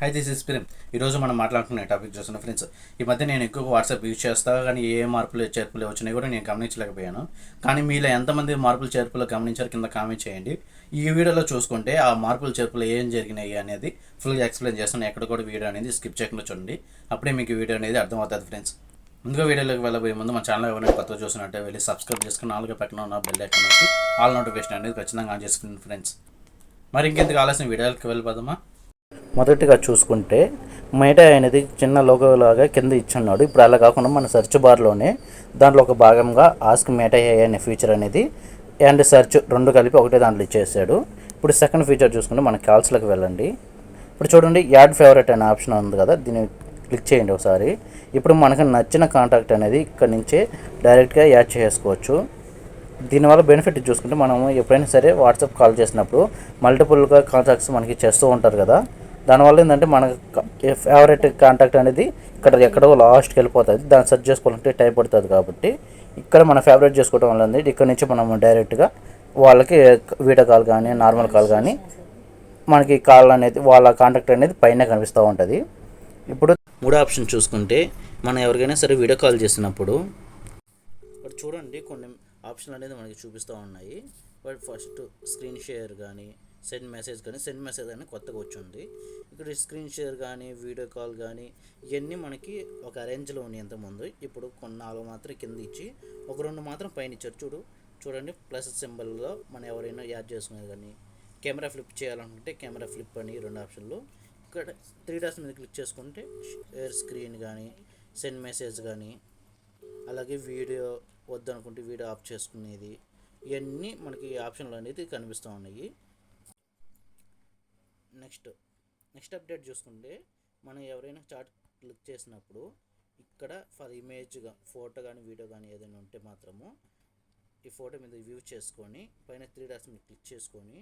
Hi this is Prem. ఈరోజు మనం మాట్లాడుకునే టాపిక్ చూస్తున్న ఫ్రెండ్స్, ఈ మధ్య నేను ఎక్కువగా వాట్సాప్ యూజ్ చేస్తాను, కానీ ఏ మార్పులు చేర్పులు వచ్చినాయి కూడా నేను గమనించలేకపోయాను. కానీ మీలో ఎంతమంది మార్పులు చేర్పులు గమనించారు కింద కామెంట్ చేయండి. ఈ వీడియోలో చూసుకుంటే ఆ మార్పులు చేర్పులు ఏం జరిగినాయి అనేది ఫుల్గా ఎక్స్ప్లెయిన్ చేస్తాను. ఎక్కడ కూడా వీడియో అనేది స్కిప్ చేయకుండా చూడండి, అప్పుడే మీకు వీడియో అనేది అర్థమవుతుంది ఫ్రెండ్స్. ముందుగా వీడియోలోకి వెళ్ళబోయే ముందు మన ఛానల్ ఎవరైనా కొత్తగా చూసినట్టే వెళ్ళి సబ్స్క్రైబ్ చేసుకుని నాలుగు పక్కన ఉన్న బెల్ ఐకాన్ వచ్చి ఆల్ నోటిఫికేషన్ అనేది ఖచ్చితంగా ఆన్ చేసుకుని ఫ్రెండ్స్. మరి ఇంకెందుకు ఆలస్యం వీడియోకి వెళ్ళిపోదామా. మొదటిగా చూసుకుంటే మెటా అనేది చిన్న లోగో లాగా కింద ఇచ్చున్నాడు. ఇప్పుడు అలా కాకుండా మన సెర్చ్ బార్లోనే దాంట్లో ఒక భాగంగా ఆస్క్ మెటా ఏఐ అనే ఫీచర్ అనేది అండ్ సెర్చ్ రెండు కలిపి ఒకటే దాంట్లో ఇచ్చేసాడు. ఇప్పుడు సెకండ్ ఫీచర్ చూసుకుంటే మన కాల్స్లోకి వెళ్ళండి. ఇప్పుడు చూడండి, యాడ్ ఫేవరెట్ అనే ఆప్షన్ ఉంది కదా, దీన్ని క్లిక్ చేయండి ఒకసారి. ఇప్పుడు మనకు నచ్చిన కాంటాక్ట్ అనేది ఇక్కడ నుంచే డైరెక్ట్గా యాడ్ చేసుకోవచ్చు. దీనివల్ల బెనిఫిట్ చూసుకుంటే మనము ఎప్పుడైనా సరే వాట్సాప్ కాల్ చేసినప్పుడు మల్టిపుల్గా కాంటాక్ట్స్ మనకి చేస్తూ ఉంటారు కదా, దానివల్ల ఏంటంటే మన ఫేవరెట్ కాంటాక్ట్ అనేది ఇక్కడ ఎక్కడో లాస్ట్కి వెళ్ళిపోతుంది. దాన్ని సెర్చ్ చేసుకోవాలంటే టైం పడుతుంది. కాబట్టి ఇక్కడ మన ఫేవరెట్ చేసుకోవడం వల్ల అనేది ఇక్కడ నుంచి మనం డైరెక్ట్గా వాళ్ళకి వీడియో కాల్ కానీ నార్మల్ కాల్ కానీ మనకి కాల్ అనేది వాళ్ళ కాంటాక్ట్ అనేది పైన కనిపిస్తూ ఉంటుంది. ఇప్పుడు మూడో ఆప్షన్ చూసుకుంటే మనం ఎవరికైనా సరే వీడియో కాల్ చేసినప్పుడు ఇక్కడ చూడండి కొన్ని ఆప్షన్లు అనేది మనకి చూపిస్తూ ఉన్నాయి. బట్ ఫస్ట్ స్క్రీన్ షేర్ కానీ సెండ్ మెసేజ్ కానీ కొత్తగా వచ్చింది. ఇక్కడ స్క్రీన్ షేర్ కానీ వీడియో కాల్ కానీ ఇవన్నీ మనకి ఒక అరేంజ్లో ఉన్నాయి ఇంతకుముందు. ఇప్పుడు కొన్ని 4 మాత్రం కింద ఇచ్చి ఒక 2 మాత్రం పైన ఇచ్చారు. చూడండి ప్లస్ సింబల్లో మనం ఎవరైనా యాడ్ చేసుకునేది కానీ కెమెరా ఫ్లిప్ చేయాలనుకుంటే కెమెరా ఫ్లిప్ అని 2 ఆప్షన్లు. ఇక్కడ 3 డాట్స్ మీద క్లిక్ చేసుకుంటే షేర్ స్క్రీన్ కానీ సెండ్ మెసేజ్ కానీ, అలాగే వీడియో వద్దనుకుంటే వీడియో ఆఫ్ చేసుకునేది, ఇవన్నీ మనకి ఆప్షన్లు అనేది కనిపిస్తూ ఉన్నాయి. నెక్స్ట్ అప్డేట్ చూసుకుంటే మనం ఎవరైనా చాట్ క్లిక్ చేసినప్పుడు ఇక్కడ ఫర్ ఇమేజ్గా ఫోటో కానీ వీడియో కానీ ఏదైనా ఉంటే మాత్రము ఈ ఫోటో మీద వ్యూ చేసుకొని పైన 3 డాట్స్ మీద క్లిక్ చేసుకొని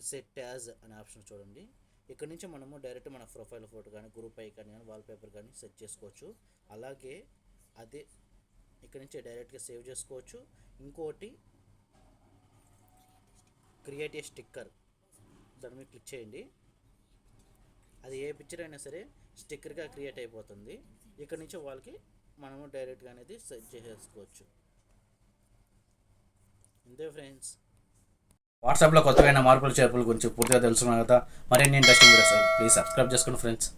సెట్ యాజ్ అనే ఆప్షన్ చూడండి. ఇక్కడ నుంచి మనము డైరెక్ట్ మన ప్రొఫైల్ ఫోటో కానీ గ్రూప్ ఐకాన్ కానీ వాల్పేపర్ కానీ సెట్ చేసుకోవచ్చు. అలాగే అదే ఇక్కడ నుంచి డైరెక్ట్గా సేవ్ చేసుకోవచ్చు. ఇంకోటి క్రియేట్ ఏ స్టిక్కర్, దాని మీద క్లిక్ చేయండి. అది ఏ పిక్చర్ అయినా సరే స్టిక్కర్గా క్రియేట్ అయిపోతుంది. ఇక్కడ నుంచి వాళ్ళకి మనము డైరెక్ట్గా అనేది సెట్ చేసేసుకోవచ్చు. అంతే ఫ్రెండ్స్. వాట్సాప్లో కొత్తగా మార్పులు చేర్పుల గురించి పూర్తిగా తెలుసుకున్నాను కదా. మరిన్ని ఇంట్రెస్టింగ్ వీడియోస్ ప్లీజ్ సబ్స్క్రైబ్ చేసుకోండి ఫ్రెండ్స్.